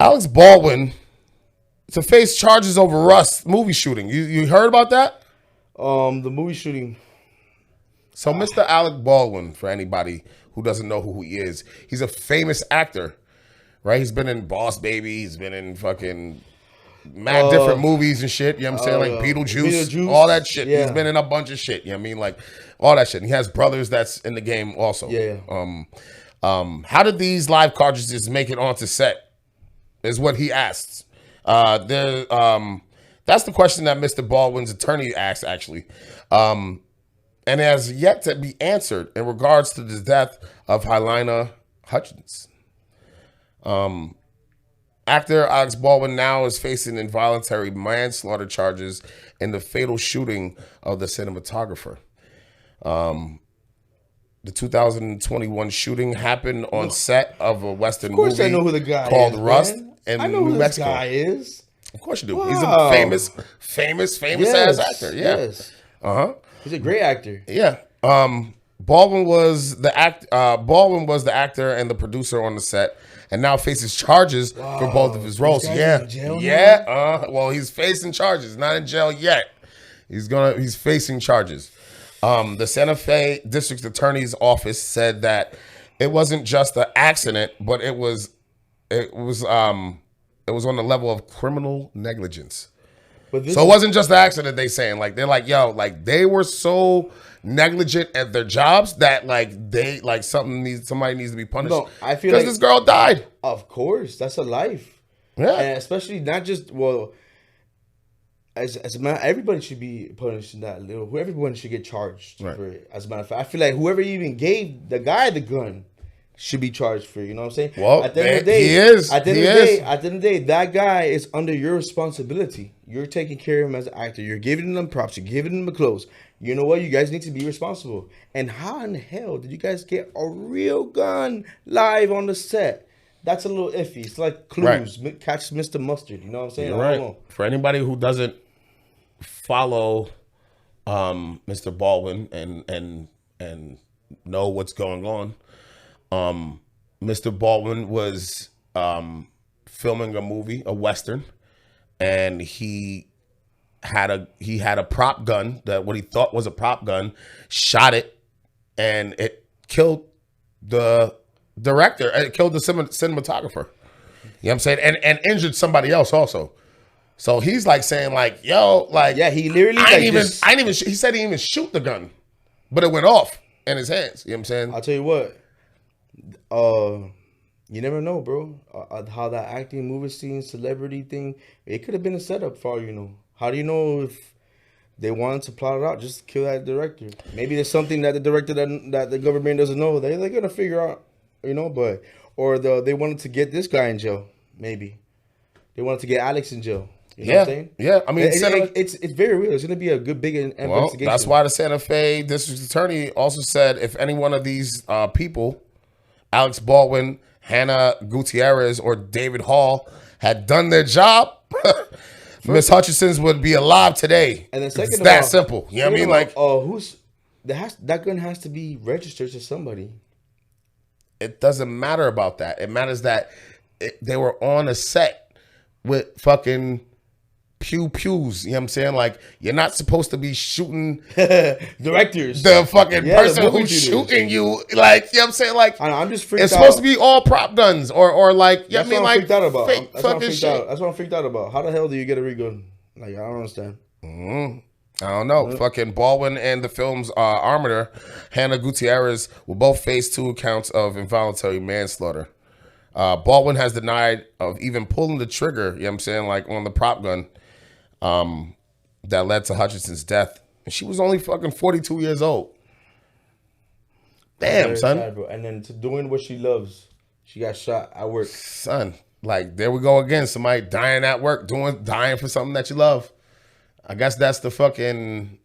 Alex Baldwin to face charges over Rust movie shooting. You heard about that? The movie shooting. So Mr. Alec Baldwin, for anybody who doesn't know who he is, he's a famous actor, right? He's been in Boss Baby. He's been in fucking mad different movies and shit. You know what I'm saying? Like Beetlejuice, all that shit. Yeah. He's been in a bunch of shit. You know what I mean? Like all that shit. And he has brothers that's in the game also. Yeah. How did these live cartridges make it onto set? Is what he asks. That's the question that Mr. Baldwin's attorney asked, actually. And has yet to be answered in regards to the death of Helena Hutchins. Actor Alex Baldwin now is facing involuntary manslaughter charges in the fatal shooting of the cinematographer. The 2021 shooting happened on set of a Western movie I know who the guy called is, Rust man. in New Mexico. Guy is. Of course you do. Wow. He's a famous ass actor. Yeah. Yes. Uh-huh. He's a great actor. Yeah. Baldwin was the actor and the producer on the set, and now faces charges for both of his roles. Yeah. In jail Well, he's facing charges. Not in jail yet. He's facing charges. The Santa Fe District Attorney's Office said that it wasn't just an accident, but it was on the level of criminal negligence. So it wasn't just an accident. They saying like they're like, yo, like they were so negligent at their jobs that like somebody needs to be punished. No, I feel because this girl died. Of course, that's a life. Yeah, and especially not just as a matter, everybody should be punished in that little. Everyone should get charged for it. As a matter of fact, I feel like whoever even gave the guy the gun should be charged for it. You know what I'm saying? Well, at the end of the day, he is. At the end of the day, that guy is under your responsibility. You're taking care of him as an actor. You're giving them props. You're giving them the clothes. You know what? You guys need to be responsible. And how in the hell did you guys get a real gun live on the set? That's a little iffy. It's like Clues. Right. Catch Mr. Mustard. You know what I'm saying? You're right. For anybody who doesn't follow Mr. Baldwin and know what's going on, Mr. Baldwin was filming a movie, a Western, and he had a prop gun, that what he thought was a prop gun, shot it, and it killed the director. It killed the cinematographer. You know what I'm saying? And injured somebody else also. So he's like saying like, yo, like, yeah, he literally he said he didn't even shoot the gun, but it went off in his hands. You know what I'm saying? I'll tell you what, you never know, bro. How that acting, movie scene, celebrity thing, it could have been a setup for all you know. How do you know if they wanted to plot it out? Just kill that director. Maybe there's something that the director that the government doesn't know. They're gonna figure out, you know. But they wanted to get this guy in jail. Maybe they wanted to get Alex in jail. You know what I'm saying? Yeah. I mean, it's very real. It's gonna be a good big investigation. That's why the Santa Fe District Attorney also said if any one of these people, Alex Baldwin, Hannah Gutierrez, or David Hall, had done their job, Miss Hutchinson would be alive today. And then second, it's that simple. You know what I mean? Like, that gun has to be registered to somebody. It doesn't matter about that. It matters that they were on a set with fucking pews. You know what I'm saying? Like, you're not supposed to be shooting directors. The fucking person who's shooting you. Like, you know what I'm saying? Like, I'm just freaked out. It's supposed to be all prop guns or like, you know what I mean? Like, that's what I'm freaked out about. How the hell do you get a gun? Like, I don't understand. I don't know. Fucking Baldwin and the film's armator, Hannah Gutierrez, will both face 2 counts of involuntary manslaughter. Baldwin has denied of even pulling the trigger, you know what I'm saying, like on the prop gun that led to Hutchinson's death. And she was only fucking 42 years old. Damn, son. Sad, bro. And then to doing what she loves, she got shot at work. Son, like, there we go again. Somebody dying at work, dying for something that you love. I guess that's the fucking,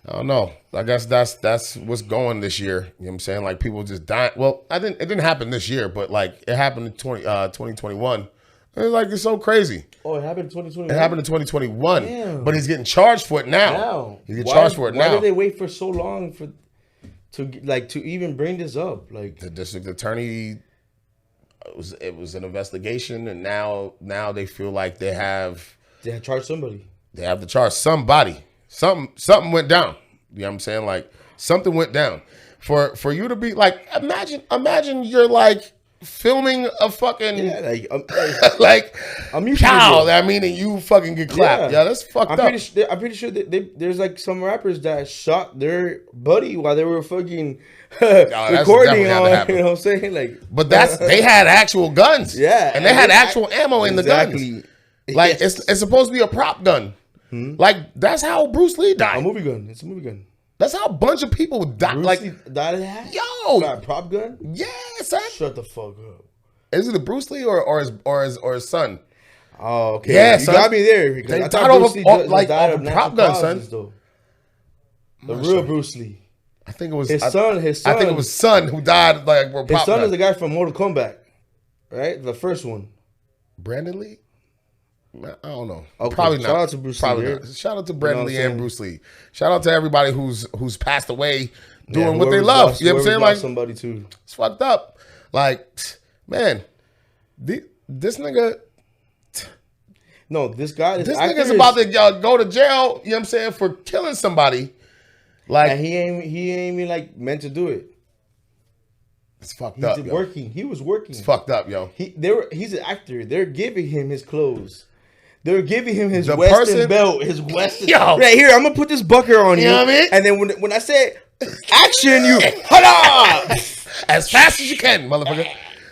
I don't know. I guess that's what's going this year. You know what I'm saying? Like, people just dying. Well, it didn't happen this year, but like it happened in 2021. It's like, it's so crazy. Oh, it happened in 2021? It happened in 2021. Damn. But he's getting charged for it now. He's getting charged for it now. Why did they wait for so long to even bring this up? Like, the district attorney it was an investigation, and now they feel like they have They charged somebody. They have to charge somebody. Something went down. You know what I'm saying? Like something went down. For you to be like, imagine you're like filming a fucking like cow. I mean, and you fucking get clapped. Yeah, that's fucked up. I'm pretty sure that there's like some rappers that shot their buddy while they were fucking recording on. You know what I'm saying? Like, but they had actual guns. Yeah, and they had actual ammo in the guns. Like it's supposed to be a prop gun. Like that's how Bruce Lee died. A movie gun. It's a movie gun. That's how a bunch of people died. Bruce like Lee died of that? Yo, got a prop gun? Yeah, son. Shut the fuck up. Is it a Bruce Lee or his son? Oh, okay. Yeah, you got me there. They died over a prop gun, son. Though. The real Bruce Lee. I think it was his son. I think it was son who died. Like his son is the guy from Mortal Kombat, right? The first one. Brandon Lee. I don't know. Okay. Probably not. Shout out to Bruce Lee. Shout out to Brandon Lee and Bruce Lee. Shout out to everybody who's passed away doing what they love. You know what I'm saying? Like somebody too. It's fucked up. Like, man, this nigga. No, this guy. This nigga's about to go to jail. You know what I'm saying, for killing somebody. Like, and he ain't even like meant to do it. It's fucked up. Working. He was working. It's fucked up, yo. He's an actor. They're giving him his clothes. They're giving him his Western belt. His Western. Yo. Right here, I'm gonna put this bucker on you. You know what I mean? And then when I say action, you hada as fast as you can, motherfucker.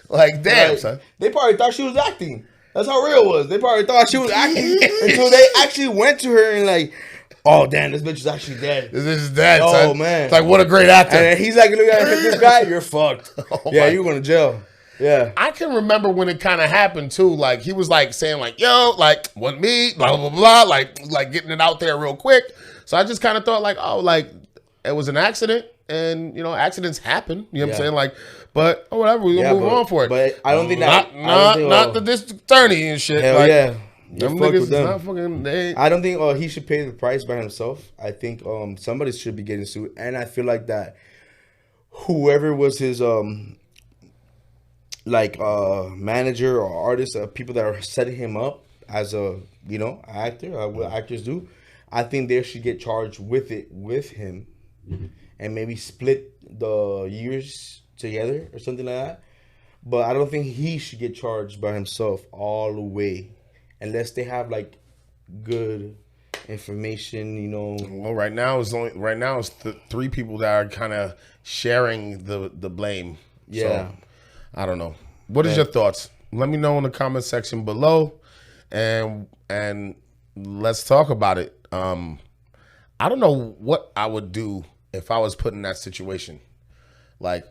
Like, damn, son. They probably thought she was acting. That's how real it was. They probably thought she was acting until they actually went to her and like, oh damn, this bitch is actually dead. This is dead. Oh son. man, it's like what a great actor. And he's like, look at this guy. You're fucked. Yeah, you're going to jail. Yeah, I can remember when it kind of happened too. Like he was like saying like, "Yo, like wasn't me," blah blah blah, like getting it out there real quick. So I just kind of thought like, oh, like it was an accident, and you know, accidents happen. You know what I'm saying? Like, but whatever, we gonna move on for it. But I don't think that not the district attorney and shit. Hell like, yeah. Them niggas is not fucking. I don't think he should pay the price by himself. I think somebody should be getting sued, and I feel like that whoever was his manager or artist, people that are setting him up as a actor, what actors do, I think they should get charged with him, and maybe split the years together or something like that. But I don't think he should get charged by himself all the way. Unless they have like good information, Well, right now it's three people that are kind of sharing the blame. Yeah, so, I don't know. What is your thoughts? Let me know in the comment section below, and let's talk about it. I don't know what I would do if I was put in that situation. Like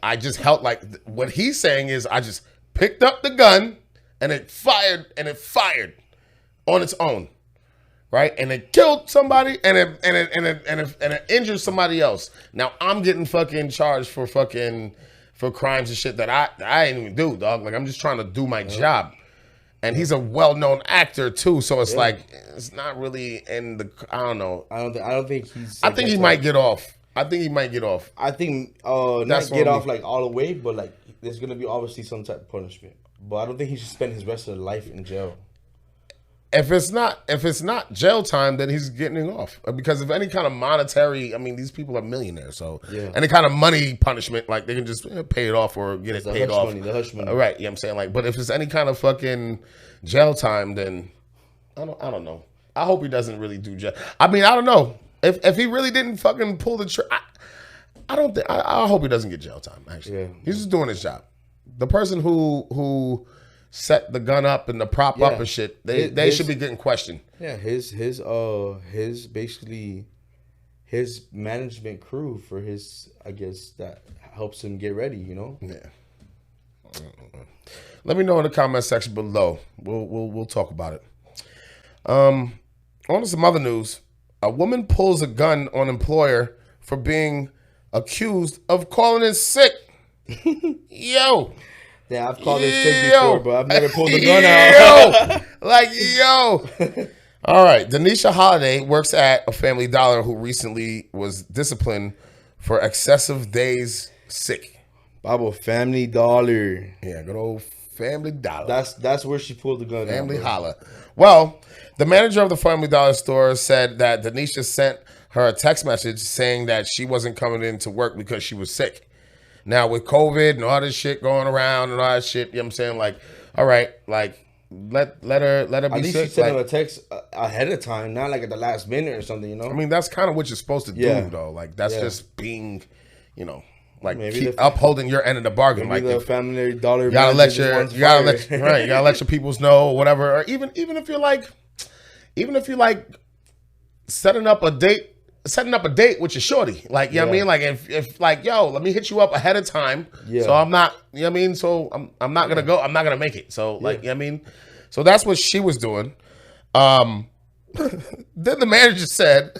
I just held what he's saying is I just picked up the gun. And it fired on its own, right? And it killed somebody, and it injured somebody else. Now I'm getting fucking charged for crimes and shit that I ain't even do, dog. Like I'm just trying to do my job. And he's a well-known actor too, so it's like it's not really in the. I don't know. I don't think he's. I think he might get off. I think not get off like all the way, but like there's gonna be obviously some type of punishment. But I don't think he should spend his rest of his life in jail. If it's not jail time, then he's getting off. Because of any kind of monetary, I mean, these people are millionaires, so any kind of money punishment, like they can just pay it off or get it paid off. The hush money. Right, you know what I'm saying? Like, but if it's any kind of fucking jail time, then I don't know. I hope he doesn't really do jail. I mean, I don't know. If he really didn't fucking pull the trigger, I hope he doesn't get jail time, actually. He's just doing his job. The person who set the gun up and the prop up and shit, they should be getting questioned. Yeah, his basically his management crew for his, I guess, that helps him get ready, Yeah. Let me know in the comment section below. We'll talk about it. On to some other news. A woman pulls a gun on employer for being accused of calling in sick. Yo. Yeah, I've called it sick before, but I've never pulled the gun out. All right. Denisha Holiday works at a Family Dollar who recently was disciplined for excessive days sick. Babo, Family Dollar. Yeah, good old Family Dollar. That's where she pulled the gun. Family out, bro. Holla. Well, the manager of the Family Dollar store said that Denisha sent her a text message saying that she wasn't coming into work because she was sick. Now, with COVID and all this shit going around and all that shit, you know what I'm saying? Like, all right, like, let her be At least sick. she sent Like, him a text ahead of time, not like at the last minute or something, you know? I mean, that's kind of what you're supposed to Yeah. do, though. Like, that's Yeah. just being, you know, like Maybe keep the- upholding your end of the bargain. Maybe Like, the if, Family Dollar. you gotta let manager your, wants you gotta fire. let, right, you gotta let your peoples know, or whatever. Or even if you're like, setting up a date with your shorty. Like, you know what I Yeah. mean? Like, if like, yo, let me hit you up ahead of time. Yeah. So I'm not, you know what I mean? So I'm not gonna go, I'm not gonna make it. So like, you know what I mean? So that's what she was doing. Then the manager said,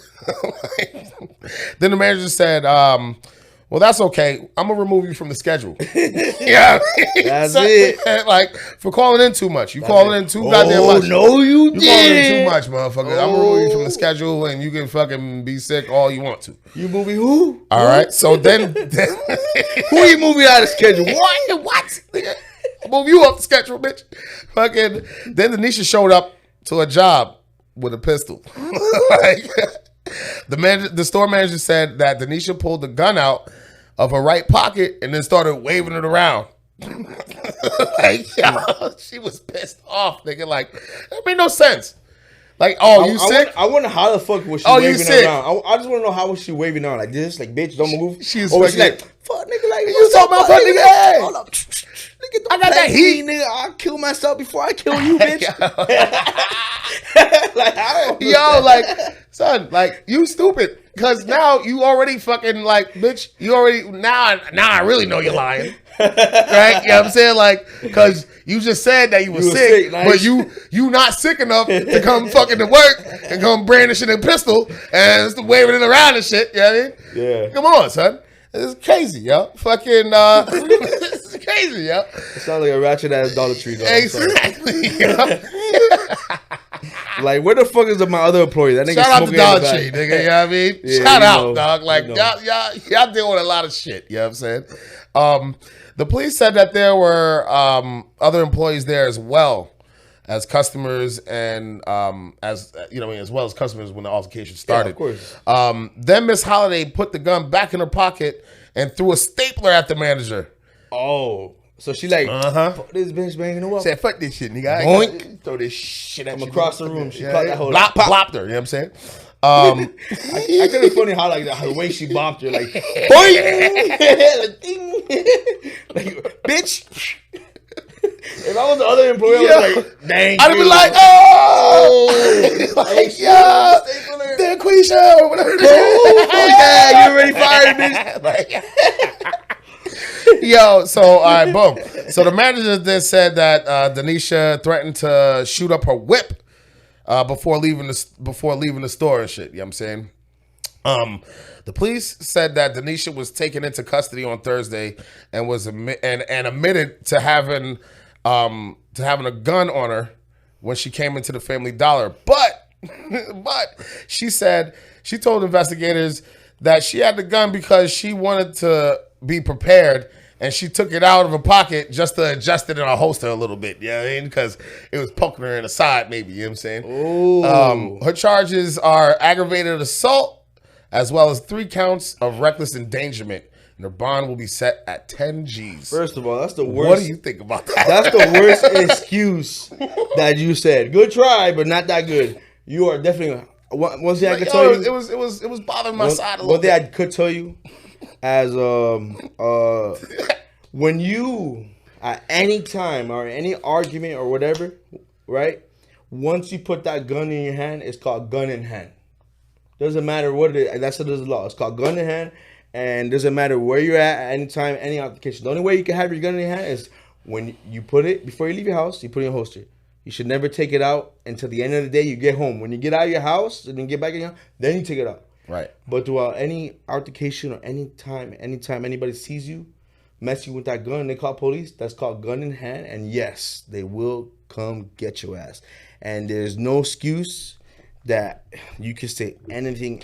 well, that's okay. I'm gonna remove you from the schedule. Yeah, That's it. Like, for calling in too much. You calling in too goddamn much. No, you You calling in did. too much, motherfucker. I'm gonna remove you from the schedule, and you can fucking be sick all you want to. You moving who? All right. So then Who you moving out of schedule? what? I'll move you up the schedule, bitch. Fucking. Then Denisha showed up to a job with a pistol. Like, the store manager said that Denisha pulled the gun out of her right pocket and then started waving it around. Like, yo, she was pissed off, nigga. Like, that made no sense. Like, oh, you sick? I wonder how the fuck was she Oh, you waving sick? around. I just want to know how was she waving around like this, like bitch, don't move. She's or was she fucking- like, fuck nigga, like You talking about fuck nigga? Hey. Hold up. Nigga, I got that heat. nigga. I'll kill myself before I kill you, bitch. Like, I don't Yo, like, son, like, you stupid. Because now you already fucking, like, bitch, you already, now I really know you're lying. Right? You know what I'm saying? Like, because you just said that you were sick, nice. but you not sick enough to come fucking to work and come brandishing a pistol and just waving it around and shit. You know what I mean? Yeah. Come on, son. It's crazy, yo. Fucking, it's crazy, yo. It sounds like a ratchet ass Dollar Tree, though. I'm sorry. Exactly, yo. Like, where the fuck is my other employee? That nigga Shout out to smoking in Dollar the back. Tree, nigga. You know what I mean? Yeah, Shout you out, know, dog. Like, you know. y'all deal with a lot of shit. You know what I'm saying? The police said that there were other employees there as well as customers and as you know, as well as customers when the altercation started. Yeah, of course. Then Miss Holiday put the gun back in her pocket and threw a stapler at the manager. Oh. So she like, fuck this bitch banging the wall. Said, "Fuck this shit, nigga. I Boink. ain't gonna throw this shit at From you." across the room. She caught that whole blopped her. You know what I'm saying? I could have funny how like the way she bombed her, like, boing! Like, ding. Like, bitch. If I was the other employee, I was like, dang. I'd have been dude. like, oh, like, Hey, yeah, stapler. they're Quisha or whatever. Oh, fuck yeah, you already fired, bitch. Like, yo, so all right, boom. So the manager then said that Denisha threatened to shoot up her whip before leaving the store and shit. You know what I'm saying? The police said that Denisha was taken into custody on Thursday and was admitted to having a gun on her when she came into the Family Dollar. But she told investigators that she had the gun because she wanted to be prepared, and she took it out of her pocket just to adjust it in her holster a little bit. You know what I mean? Because it was poking her in the side, maybe. You know what I'm saying? Ooh. Her charges are aggravated assault as well as 3 counts of reckless endangerment. And her bond will be set at 10 G's. First of all, that's the worst. What do you think about that? That's the worst excuse that you said. Good try, but not that good. You are definitely. One thing I could tell you. It was bothering my side a little One thing I bit. could tell you, as when you at any time or any argument or whatever, right? Once you put that gun in your hand, it's called gun in hand. Doesn't matter what it is. That's the law. It's called gun in hand, and doesn't matter where you're at any time, any application. The only way you can have your gun in your hand is when you put it before you leave your house. You put it in your holster. You should never take it out until the end of the day. You get home. When you get out of your house and then get back in your house, then you take it out. Right. But throughout any altercation or anytime anybody sees you messing with that gun, they call police. That's called gun in hand, and yes, they will come get your ass. And there's no excuse that you can say anything,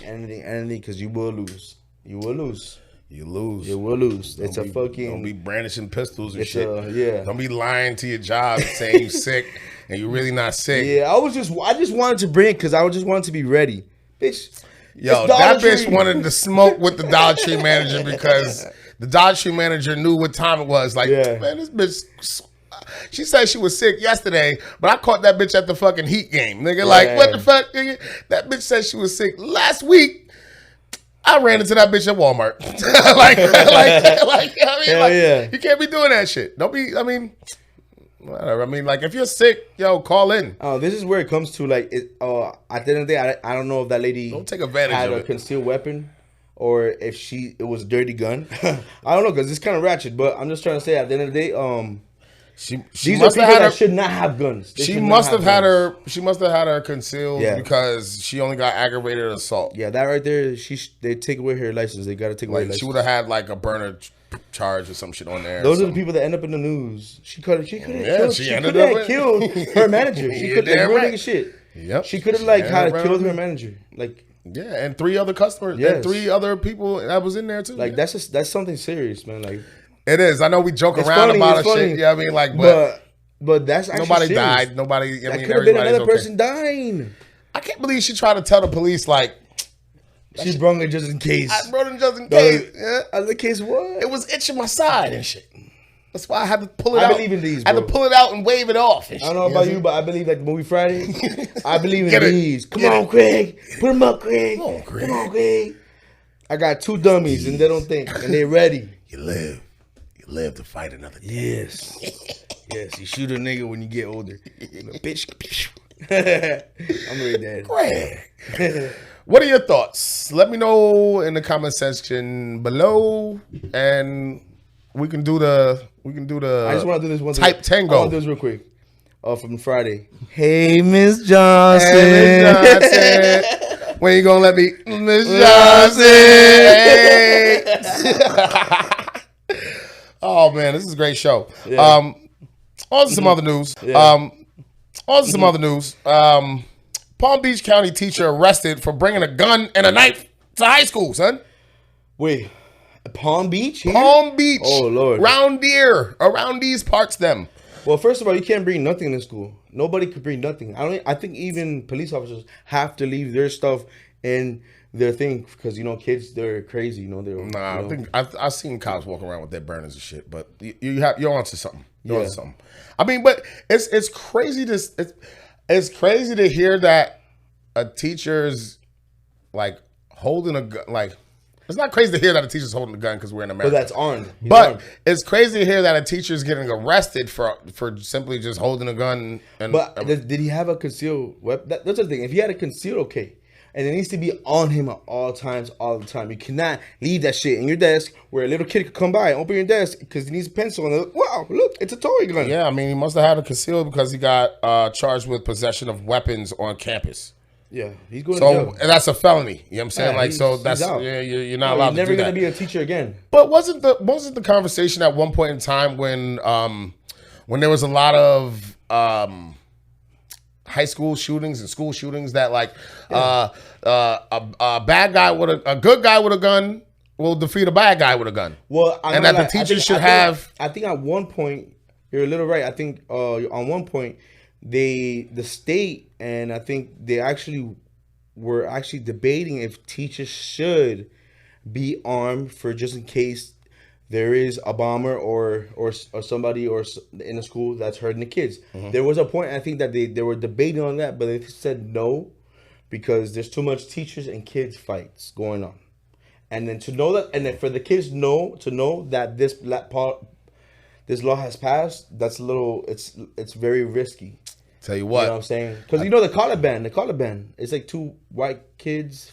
because you will lose. You will lose. You lose. You will lose. It's a fucking. Don't be brandishing pistols and It's shit. yeah. Don't be lying to your job saying you sick and you're really not sick. Yeah, I just wanted to bring it because I just wanted to be ready, bitch. Yo, that bitch wanted to smoke with the Dollar Tree manager because the Dollar Tree manager knew what time it was. Like, man, this bitch. She said she was sick yesterday, but I caught that bitch at the fucking Heat game, nigga. Like, what the fuck, nigga? That bitch said she was sick last week. I ran into that bitch at Walmart. You can't be doing that shit. Don't be, whatever. Like, if you're sick, yo, call in. Oh, this is where it comes to, like, at the end of the day, I don't know if that lady don't take advantage had of a concealed weapon or if it was a dirty gun. I don't know, because it's kind of ratchet, but I'm just trying to say, at the end of the day, these are people that should not have guns. She must have had her concealed because she only got aggravated assault. Yeah, that right there, they take away her license. They got to take away her license. She would have had like a burner charge or some shit on there. Those are the people that end up in the news. She could have killed her manager. She could have real nigga shit. Yep. She could have killed her manager. Like, yeah, and 3 other customers and 3 other people that was in there too. Like, that's something serious, man. Like, it is. I know we joke around about it shit. Yeah, but that's actually nobody serious. Died. Nobody. That could have been another person dying. I can't believe she tried to tell the police like she brought it just in case. I brought it just in case. As in case what? It was itching my side and shit. That's why I had to pull it out. I believe in these, bro. I had to pull it out and wave it off. I don't know about you, but I believe like the movie Friday. I believe in these. Come on, Craig. Put them up, Craig. Come on, Craig. I got 2 dummies and they don't think and they're ready. You live to fight another day. Yes. Yes, you shoot a nigga when you get older. Bitch. I'm really dead. Greg. What are your thoughts? Let me know in the comment section below, and we can do the. I just want to do this one. Type tango. I want to do this real quick. From Friday. Hey, Miss Johnson. Hey, Miss Johnson. When you gonna let me, Miss Johnson? Hey. Oh man, this is a great show. Yeah. On to some other news. Palm Beach County teacher arrested for bringing a gun and a knife to high school, son. Wait, Palm Beach? Here? Palm Beach. Oh Lord. Around these parts, them. Well, first of all, you can't bring nothing in school. Nobody could bring nothing. I think even police officers have to leave their stuff in their thing because kids, they're crazy. I think I've seen cops walking around with their burners and shit. But you're onto something. Onto something. I mean, but it's crazy it's crazy to hear that a teacher's like holding a gun. Like, it's not crazy to hear that a teacher's holding a gun because we're in America. But that's armed. It's crazy to hear that a teacher's getting arrested for simply just holding a gun. Did he have a concealed weapon? That's the thing. If he had a concealed, okay. And it needs to be on him at all times, all the time. You cannot leave that shit in your desk where a little kid could come by and open your desk because he needs a pencil. And wow, look, it's a toy gun. Yeah, I mean, he must have had it concealed because he got charged with possession of weapons on campus. Yeah, he's going to jail. So that's a felony. You know what I'm saying? You're not allowed to do that. You're never going to be a teacher again. But wasn't the conversation at one point in time when there was a lot of high school shootings and school shootings that a bad guy a good guy with a gun will defeat a bad guy with a gun. Well, the teachers should have. I think at one point you're a little right. I think on one point the state and I think they were debating if teachers should be armed for just in case there is a bomber or somebody in a school that's hurting the kids. Mm-hmm. There was a point I think that they were debating on that, but they said no because there's too much teachers and kids fights going on. And then to know that, and then for the kids to know that this law has passed, that's a little. It's very risky. Tell you what, you know what I'm saying? Because the Caliban, it's like 2 white kids.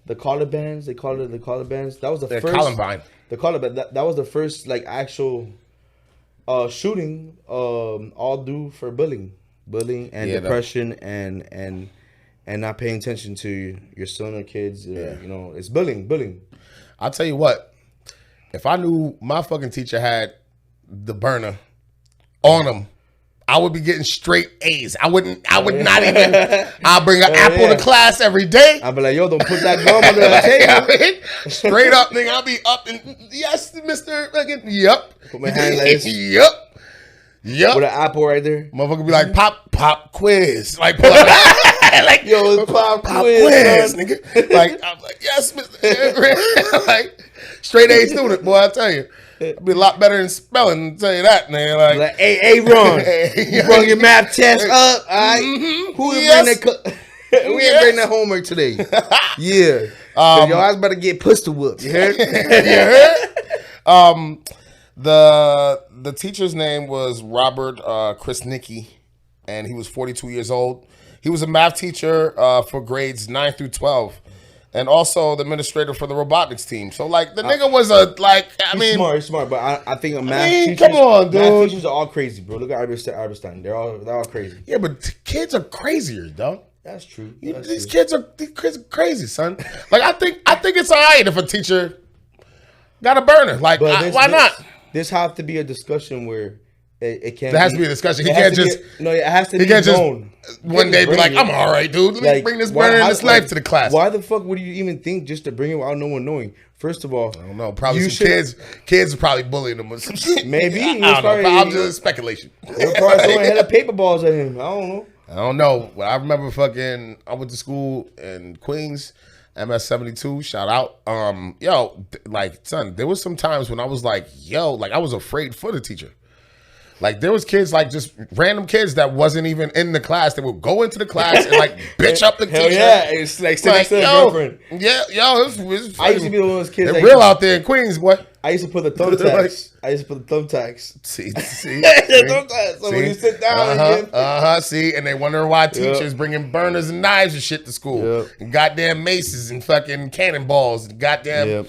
The Calibans, they call it the Calibans. That was the first. Columbine. The Caliban. That was the first like actual shooting. All due for bullying and depression and not paying attention to your son or kids. It's bullying. I'll tell you what. If I knew my fucking teacher had the burner on him, I would be getting straight A's. I would not even. I'll bring an apple to class every day. I'll be like, yo, don't put that gum under the table. Straight up, nigga. I'll be up and yes, Mr. Yep. Put my hand like this. Yep. With an apple right there. Motherfucker be like, pop quiz. Like, pull up, like yo, pop quiz, nigga. Like, I'm like, yes, Mr. Like, straight A student, boy, I tell you. I'd be a lot better in spelling, I'll tell you that, man. Like hey, Ron, you brought your math test up, all right? Who bring that? We ain't bring that homework today. Yeah. Yo, I was about to get pistol whooped. You heard? You heard? The teacher's name was Robert Krisnicki, and he was 42 years old. He was a math teacher for grades 9 through 12. And also the administrator for the robotics team. So, like, the nigga was he's smart, but I think math teachers, come on, dude. Math teachers are all crazy, bro. Look at Iverstein. They're all crazy. Yeah, but kids are crazier, though. That's true. These kids are crazy, son. Like, I think it's all right if a teacher got a burner. Like, why not? This has to be a discussion where it can't. There has to be a discussion. He can't just. It has to be known. One day be like, I'm all right, dude. Let me bring this burner in this life to the class. Why the fuck would you even think just to bring it without no one knowing? First of all, I don't know. Probably some kids are probably bullying him or some shit. Maybe. I don't know. I'm just speculation. They're probably throwing hella paper balls at him. I don't know. But I remember I went to school in Queens, MS-72, shout out. Son, there was some times when I was like, I was afraid for the teacher. Like, there was kids, like, just random kids that wasn't even in the class. They would go into the class and, like, bitch up the teacher. Hell yeah. It's like sitting next to their girlfriend. Yeah, it was I used to be one of those kids. They're real out there in Queens, boy. I used to put the thumbtacks. See. So when you sit down, see, and they wonder why teachers bringing burners and knives and shit to school, and goddamn maces and fucking cannonballs, and goddamn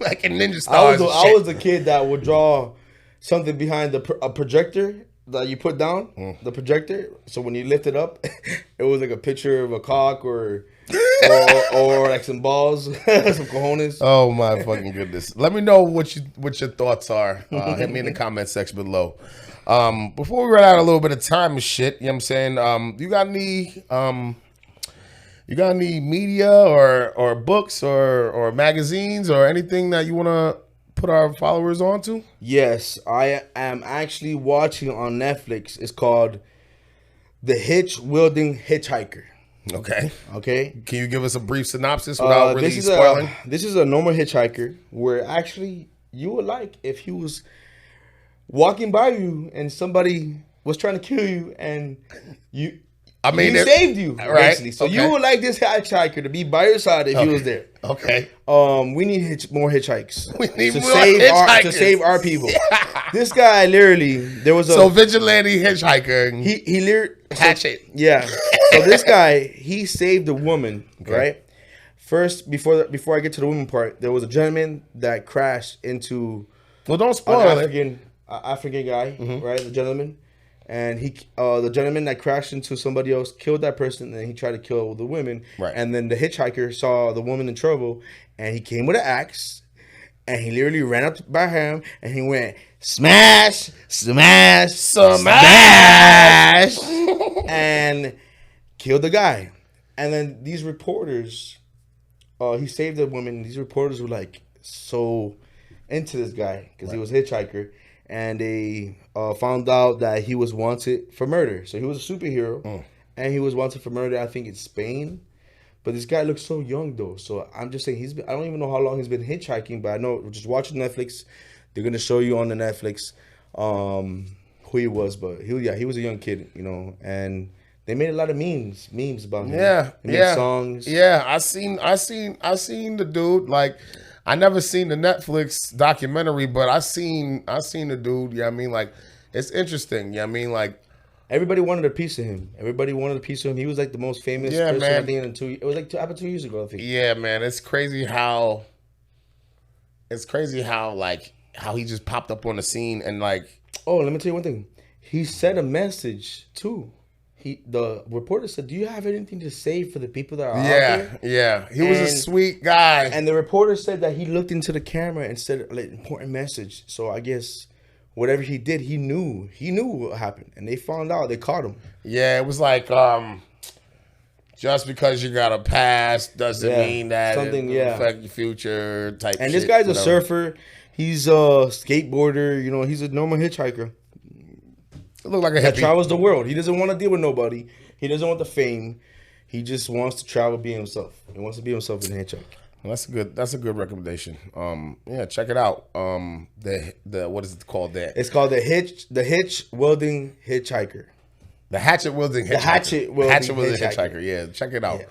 like ninja stars. I was the kid that would draw something behind a projector that you put down, the projector. So when you lift it up, it was like a picture of a cock or like some balls, some cojones. Oh my fucking goodness! Let me know what your thoughts are. Hit me in the comment section below. Before we run out a little bit of time and shit, you know what I'm saying? You got any media or books or magazines or anything that you want to put our followers on to? Yes, I am actually watching on Netflix. It's called The Hitch-Wielding Hitchhiker. Okay. Can you give us a brief synopsis without really spoiling? This is a normal hitchhiker where actually you would like if he was walking by you and somebody was trying to kill you and he saved you, right? Basically. So you would like this hitchhiker to be by your side if he was there. Okay. We need more hitchhikes. We need more hitchhikers to save our people. This guy literally, there was a vigilante hitchhiker. He literally hatchet. Yeah. So this guy, he saved a woman, right? First, before I get to the woman part, there was a gentleman that crashed into. Well, don't spoil African guy, right? The gentleman. And the gentleman that crashed into somebody else killed that person, and then he tried to kill the women. Right. And then the hitchhiker saw the woman in trouble, and he came with an axe, and he literally ran up by him, and he went smash, smash, smash, and killed the guy. And then these reporters, he saved the woman. These reporters were like so into this guy because he was a hitchhiker. And they found out that he was wanted for murder. So he was a superhero, and he was wanted for murder, I think, in Spain. But this guy looks so young, though. So I'm just saying, I don't even know how long he's been hitchhiking, but I know, just watching Netflix, they're going to show you on the Netflix who he was. But he was a young kid, and they made a lot of memes about him. Yeah, they made songs. Yeah, I seen the dude, like, I never seen the Netflix documentary, but I seen the dude. Yeah, I mean, like, it's interesting. Yeah, I mean, like, everybody wanted a piece of him. He was like the most famous person. Man. I think it was like happened 2 years ago, I think. Yeah, man, it's crazy how like how he just popped up on the scene and like. Oh, let me tell you one thing. He sent a message too. The reporter said, "Do you have anything to say for the people that are out there?" Yeah. He was a sweet guy. And the reporter said that he looked into the camera and said an important message. So I guess whatever he did, he knew what happened, and they found out. They caught him. Yeah, it was like just because you got a past doesn't mean that something it affect your future type. And shit, this guy's whatever. a surfer. He's a skateboarder. You know, he's a normal hitchhiker. It looked like a That hippie. travels the world. He doesn't want to deal with nobody. He doesn't want the fame. He just wants to travel, be himself. He wants to be himself in a hitchhike. Well, that's a good recommendation. Yeah, check it out. The what is it called there? It's called the hitch wielding hitchhiker. The hatchet wielding hitchhiker. The hatchet wielding hitchhiker. Yeah, check it out.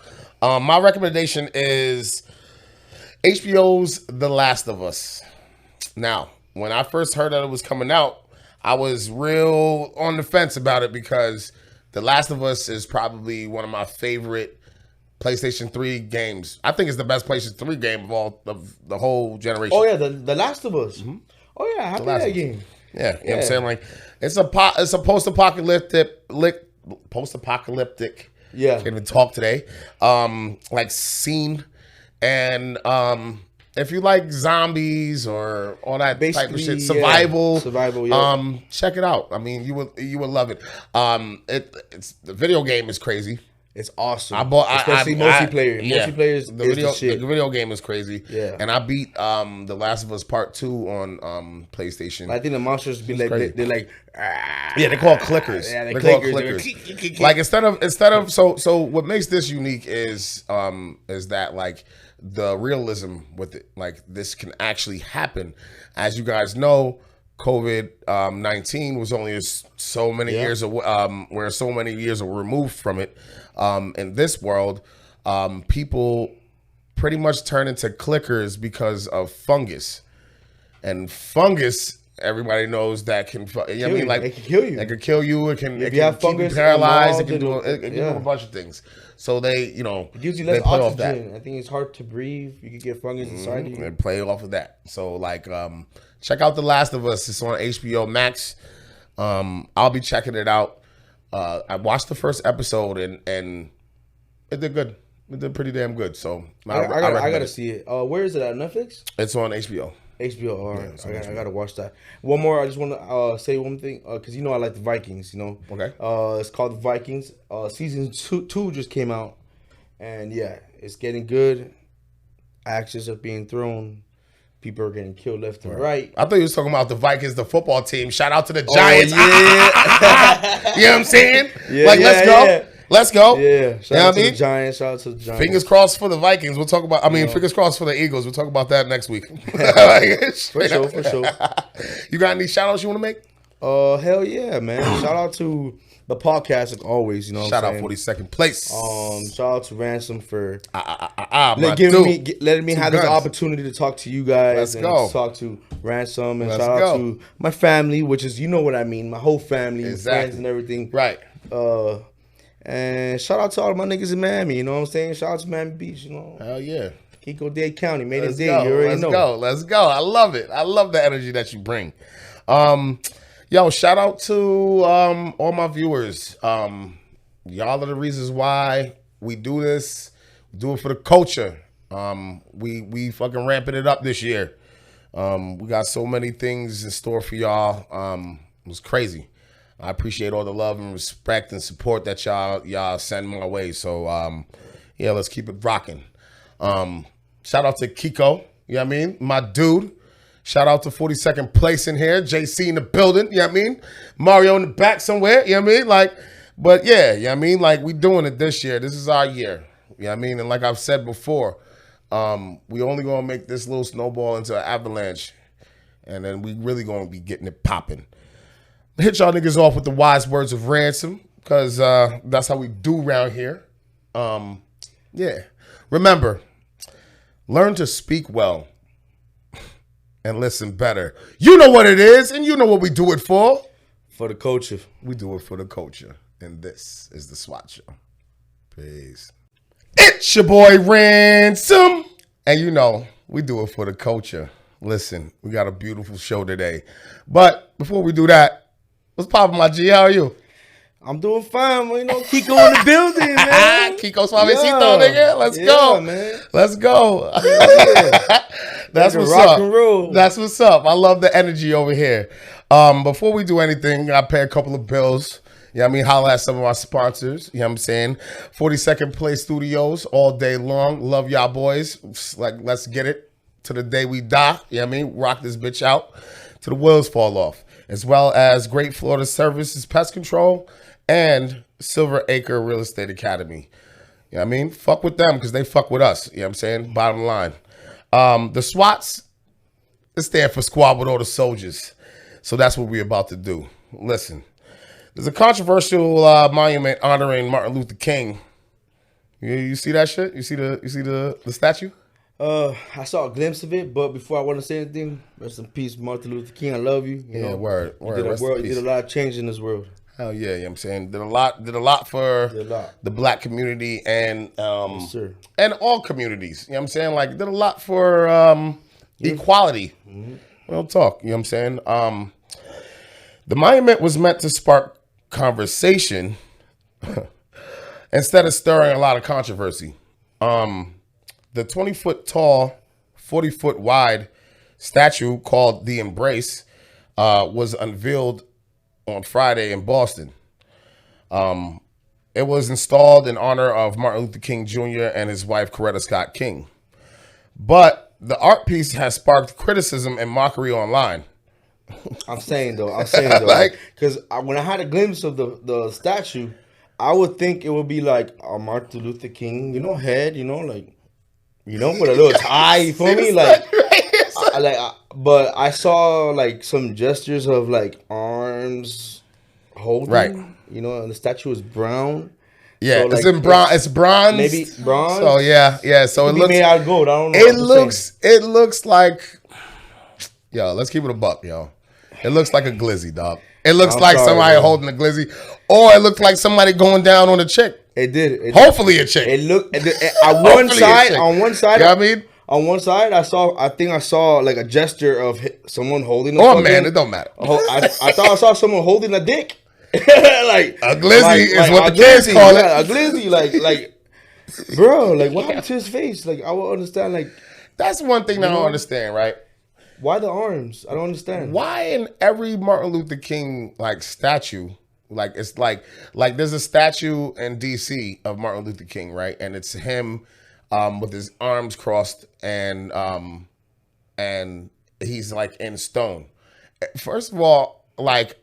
Yeah. My recommendation is HBO's The Last of Us. Now, when I first heard that it was coming out, I was real on the fence about it because The Last of Us is probably one of my favorite PlayStation 3 games. I think it's the best PlayStation 3 game of the whole generation. Oh yeah, the Last of Us. Mm-hmm. Oh yeah, I played that game. Yeah, you know what I'm saying? Like it's a post-apocalyptic Yeah. Can't even talk today. Like scene. And if you like zombies or all that type of shit, survival, check it out. I mean, you will love it. It's the video game is crazy. It's awesome. Especially multiplayer. Multiplayer is the shit. The video game is crazy. Yeah. And I beat The Last of Us Part 2 on PlayStation. I think the monsters be like they're like yeah, they call clickers. Yeah, they call clickers. Like instead of so what makes this unique is that like the realism with it. Like this can actually happen. As you guys know, COVID-19 was only so many years we're so many years removed from it. In this world, people pretty much turn into clickers because of fungus. And fungus, everybody knows that can, it can kill you. It can kill you. It can, keep you paralyzed. It can do a bunch of things. So they, it gives you less oxygen. I think it's hard to breathe. You can get fungus inside you. And play off of that. So like, check out The Last of Us. It's on HBO Max. I'll be checking it out. I watched the first episode and it did good. It did pretty damn good. So I gotta see it. Where is it at? Netflix? It's on HBO. HBO. All right, I gotta watch that. One more. I just want to say one thing because I like the Vikings. Okay. It's called The Vikings. Season two just came out, and yeah, it's getting good. Axes are being thrown. People are getting killed left and right. I thought you was talking about the Vikings, the football team. Shout out to the Giants. Yeah. You know what I'm saying? Yeah, let's go. Yeah. Let's go. Yeah. Shout out to the Giants. Shout out to the Giants. Fingers crossed for the Vikings. We'll talk about, fingers crossed for the Eagles. We'll talk about that next week. For sure. You got any shout outs you want to make? Hell yeah, man. Shout out to the podcast as always, Shout out 42nd place. Shout out to Ransom for letting me have this opportunity to talk to you guys. To talk to Ransom and shout out to my family, which is what I mean, my whole family, friends and everything. Right. And shout out to all my niggas in Miami, you know what I'm saying? Shout out to Miami Beach, Hell yeah. Kiko-Dade County, made in Dade, you already know. Let's go. I love it. I love the energy that you bring. Yo, shout out to all my viewers. Y'all are the reasons why we do this. We do it for the culture. We fucking ramping it up this year. We got so many things in store for y'all. It was crazy. I appreciate all the love and respect and support that y'all send my way. So yeah, let's keep it rocking. Shout out to Kiko, you know what I mean? My dude. Shout out to 42nd place in here. JC in the building, you know what I mean? Mario in the back somewhere, you know what I mean? Like, but yeah, you know what I mean? Like, we doing it this year. This is our year, you know what I mean? And like I've said before, we only gonna make this little snowball into an avalanche, and then we really gonna be getting it popping. Hit y'all niggas off with the wise words of Ransom, because that's how we do around here. Yeah. Remember, learn to speak well and listen better. You know what it is, and you know what we do it for. For the culture. We do it for the culture. And this is the S.W.A.T. Show. Peace. It's your boy Ransom. And we do it for the culture. Listen, we got a beautiful show today. But before we do that, what's poppin', my G? How are you? I'm doing fine, man. You know, Kiko in the building, man. Kiko Suavecito, nigga. Let's go. Man. Let's go. Yeah. That's Like what's rock up. and roll. That's what's up. I love the energy over here. Before we do anything, I pay a couple of bills. You know what I mean? Holla at some of our sponsors. You know what I'm saying? 42nd Place Studios all day long. Love y'all boys. Like, let's get it to the day we die. You know what I mean? Rock this bitch out till the wheels fall off. As well as Great Florida Services Pest Control and Silver Acre Real Estate Academy. You know what I mean? Fuck with them because they fuck with us. You know what I'm saying? Bottom line. The SWATs, it stand for Squad with All the Soldiers. So that's what we're about to do. Listen, there's a controversial monument honoring Martin Luther King. You see that shit? You see the statue? I saw a glimpse of it, but before I want to say anything, rest in peace, Martin Luther King. I love you. You know, word. You did a lot of change in this world. Hell yeah, you know what I'm saying? Did a lot for the black community and Yes, and all communities. You know what I'm saying? Like did a lot for equality. Mm-hmm. Real talk, you know what I'm saying? The monument was meant to spark conversation instead of stirring a lot of controversy. The 20-foot tall, 40-foot wide statue called The Embrace was unveiled on Friday in Boston. It was installed in honor of Martin Luther King Jr. and his wife, Coretta Scott King. But the art piece has sparked criticism and mockery online. I'm saying though, Like- because when I had a glimpse of the statue, I would think it would be like Martin Luther King, head, like, with a little tie, you feel me? Like, but I saw like some gestures of like arms holding, Right. And the statue is brown. Yeah, So, it's like, in bronze. It's bronze. maybe bronze. So yeah. So it Could be looks made out of gold. I don't know. It looks like, yo, let's keep it a buck, yo. It looks like a glizzy, dog. It looks I'm like sorry, somebody bro. holding a glizzy, or it looked like somebody going down on a chick. It did. Hopefully a chick. It looked on Hopefully a chick. one side. You know what I mean? On one side, I think I saw like a gesture of someone holding. Oh man, it don't matter. I thought I saw someone holding a dick. Like A glizzy is what the kids call it. A glizzy, like, bro, like what happened to his face? Like I will understand. Like That's one thing that I don't understand, right? why the arms? I don't understand. Why in every Martin Luther King like statue, like it's like there's a statue in DC of Martin Luther King, right? And it's him with his arms crossed and he's like in stone. First of all, like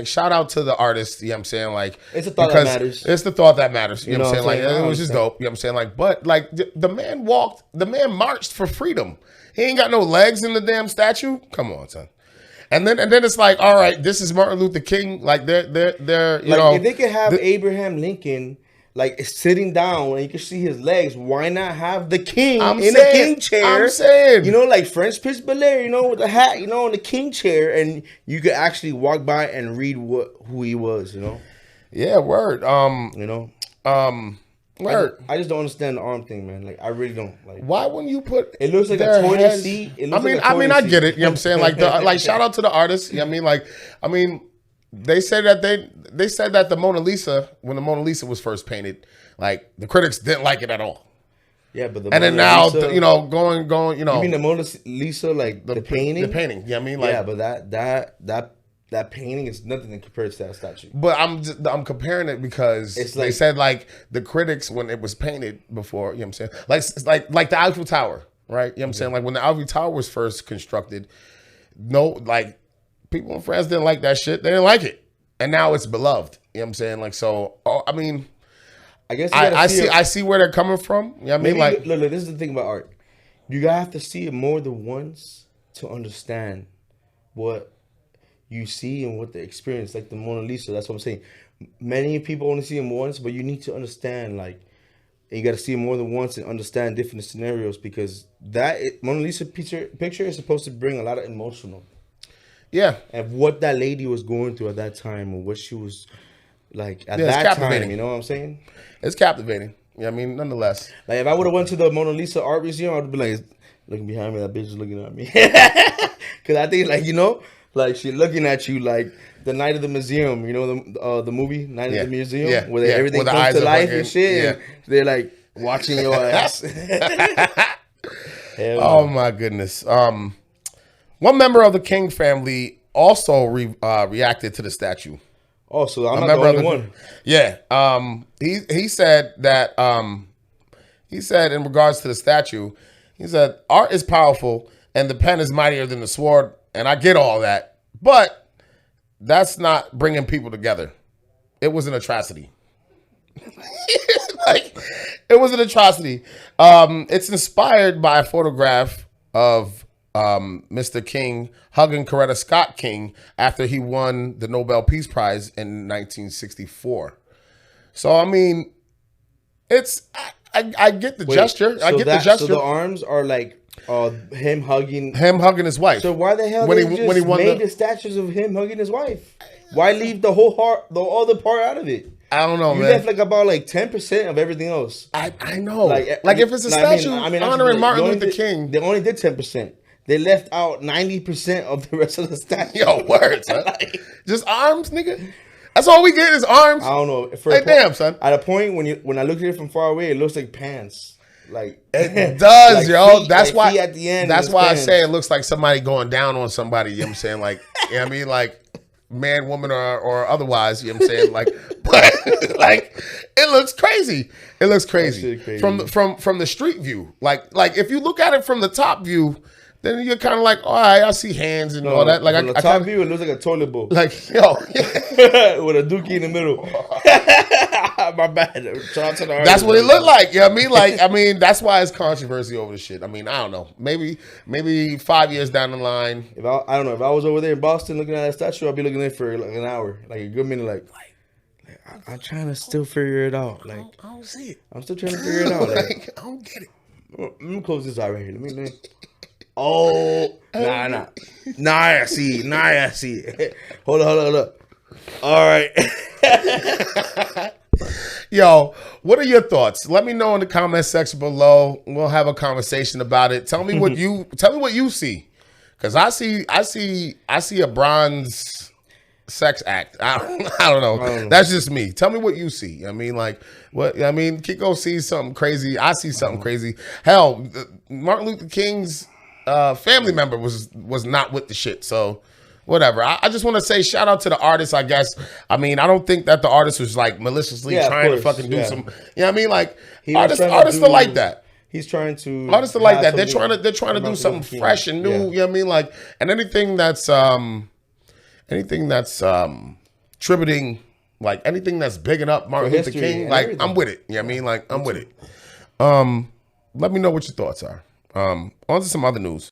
shout out to the artist, you know what I'm saying? Like It's the thought that matters. It's the thought that matters. You know what I'm saying? what I'm saying? Like it was just dope. You know what I'm saying? Like, but like the man marched for freedom. He ain't got no legs in the damn statue. Come on, son. And then it's like, all right, this is Martin Luther King. Like they're you know, if they could have Abraham Lincoln like sitting down and you can see his legs, why not have the king the king chair? I'm saying, like French Prince Bel-Air, with the hat, in the king chair, and you could actually walk by and read who he was, Yeah, word. Word. I just don't understand the arm thing, man. Like I really don't. Like why wouldn't you put it looks like a their toilet heads- seat. I get it. You know what I'm saying? Like shout out to the artists. You know what I mean? They said that they said that the Mona Lisa, when the Mona Lisa was first painted, like the critics didn't like it at all. Yeah, but then now, going, You mean the Mona Lisa, like the painting? The painting. You know what I mean? Like, yeah, but that painting is nothing compared to that statue. But I'm comparing it because It's they like- said like the critics when it was painted before, you know what I'm saying? Like the Eiffel Tower, right? You know what I'm saying? Like when the Eiffel Tower was first constructed, people in France didn't like that shit. They didn't like it. And now it's beloved. You know what I'm saying? Like so I mean, I guess you I see where they're coming from. You know what I mean? Like look, this is the thing about art. You gotta have to see it more than once to understand what you see and what the experience, like the Mona Lisa. That's what I'm saying. Many people only see them once, but you need to understand, like, and you got to see it more than once and understand different scenarios because Mona Lisa picture is supposed to bring a lot of emotional. Yeah. And what that lady was going through at that time or what she was like at Yeah, it's that captivating. time, you know what I'm saysaying? It's captivating. You know what I mean? Nonetheless. Like if I would have went to the Mona Lisa art museum, I would be like, looking behind me, that bitch is looking at me. Cause I think Like she looking at you like the Night of the Museum. You know the movie Night of the Museum, where everything comes to life and shit. And they're like watching your ass. Oh my goodness. One member of the King family also reacted to the statue. Oh, so I'm not the only one. Yeah. He said that he said in regards to the statue, he said art is powerful and the pen is mightier than the sword, and I get all that, but that's not bringing people together. It was an atrocity. Like, it was an atrocity. It's inspired by a photograph of Mr. King hugging Coretta Scott King after he won the Nobel Peace Prize in 1964. So, I mean, it's I get the gesture. I get the gesture. So the arms are like him hugging his wife. So why the hell when he made the statues of him hugging his wife? Why leave the whole heart, the other part out of it? I don't know, you man. left like about 10% of everything else. I know. Like if it's a statue honoring Martin Luther King, they only did 10%. They left out 90% of the rest of the statue. Yo, words, huh? Just arms, nigga. That's all we get is arms. I don't know. Damn, son. At a point when I look at it from far away, it looks like pants. Like it does, like yo. Feet, that's why. At the end, that's why pants. I say it looks like somebody going down on somebody. You know what I'm saying? Like, you know what I mean? Like, man, woman, or otherwise. You know what I'm saying? Like, but like, it looks crazy. It looks crazy from the street view. Like if you look at it from the top view, then you're kind of like, all right, I see hands and all that. Like, from the top view, it looks like a toilet bowl. Like, yo, with a dookie in the middle. My bad. That's what it looked like. You know what I mean? Like, I mean, that's why it's controversy over the shit. I mean, I don't know. Maybe 5 years down the line. I don't know. If I was over there in Boston looking at that statue, I'd be looking at it for like an hour, like a good minute. Like I'm trying to still figure it out. Like I don't see it. I'm still trying to figure it out. Like, I don't get it. Let me close this eye right here. Let me. Oh, nah. I see. Hold up. All right. Yo, what are your thoughts? Let me know in the comment section below. We'll have a conversation about it. Tell me what you see, because I see a bronze sex act. I don't know. That's just me. Tell me what you see. I mean, like, what? I mean, Kiko sees something crazy. I see something crazy. Hell, Martin Luther King's family member was not with the shit. So whatever. I just want to say shout out to the artist, I guess. I mean, I don't think that the artist was like maliciously trying to fucking do some. You know what I mean? Like artists are like that. He's trying to. Artists are like that. They're trying to do something fresh and new. You know what I mean? Like, and anything that's tributing, like anything that's bigging up Martin Luther King, like everything. I'm with it. You know what I mean? Like I'm with it. Let me know what your thoughts are. On to some other news.